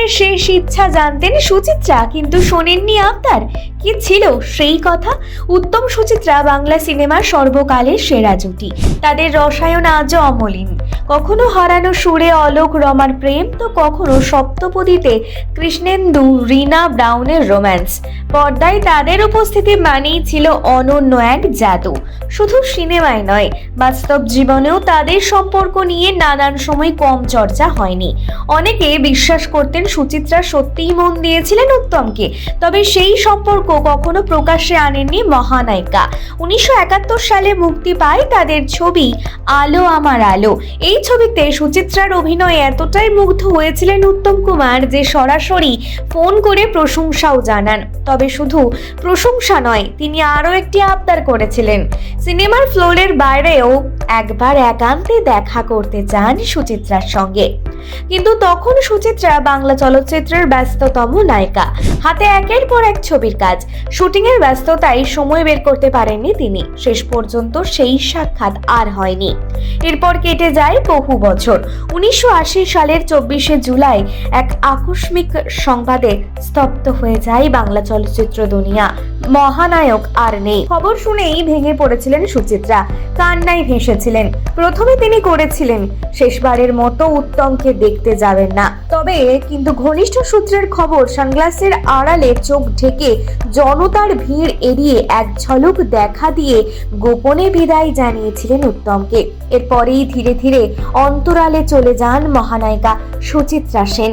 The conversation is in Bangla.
জীবনের শেষ ইচ্ছা জানতেন সুচিত্রা, কিন্তু শোনেননি আবদার। কি ছিল সেই কথা? উত্তম সুচিত্রা বাংলা সিনেমার সর্বকালের সেরা জুটি। তাদের রসায়ন আজও অমলিন। কখনো হারানো সুরে অলোক রমার প্রেম, তো কখনো সপ্তপদীতে কৃষ্ণেন্দু রীনা ব্রাউনের রোম্যান্স। পর্দায় তাদের উপস্থিতি মানেই ছিল অনন্য এক জাদু। শুধু সিনেমায় নয়, বাস্তব জীবনেও তাদের সম্পর্ক নিয়ে নানান সময় কম চর্চা হয়নি। অনেকে বিশ্বাস করতেন সুচিত্রা সত্যিই মন দিয়েছিলেন উত্তমকে, তবে সেই সম্পর্ক কখনো প্রকাশ্যে আনেননি মহানায়িকা। 1971 সালে মুক্তি পায় তাদের ছবি আলো আমার আলো। এই ছবিতে সুচিত্রার অভিনয়ে এতটাই মুগ্ধ হয়েছিলেন উত্তম কুমার যে সরাসরি ফোন করে প্রশংসাও জানান। তবে শুধু প্রশংসা নয়, তিনি আরও একটি আবদার করেছিলেন। সিনেমার ফ্লোরের বাইরেও একবার একান্তে দেখা করতে চান সুচিত্রার সঙ্গে। কিন্তু তখন সুচিত্রা বাংলা চলচ্চিত্রের ব্যস্ততম নায়িকা, হাতে একের পর এক ছবির কাজ। শুটিংয়ের ব্যস্ততায় সময় বের করতে পারেননি তিনি। শেষ পর্যন্ত সেই সাক্ষাৎ আর হয়নি। এরপর কেটে যায় বহু বছর। 1980 সালের 24শে জুলাই এক আকস্মিক সংবাদে স্তব্ধ হয়ে যায় বাংলা চলচ্চিত্র দুনিয়া। মহানায়ক আর নেই। খবর শুনেই ভেঙে পড়েছিলেন সুচিত্রা, কান্নায় ভেসেছিলেন। প্রথমে তিনি করেছিলেন শেষবারের মতো উত্তমকে দেখতে যাবেন না, তবে কিন্তু ঘনিষ্ঠ সূত্রের খবর সানগ্লাসের আড়ালে চোখ ঢেকে জনতার ভিড় এড়িয়ে এক ঝলক দেখা দিয়ে গোপনে বিদায় জানিয়েছিলেন উত্তমকে। এরপরেই ধীরে ধীরে অন্তরালে চলে যান মহানায়িকা সুচিত্রা সেন।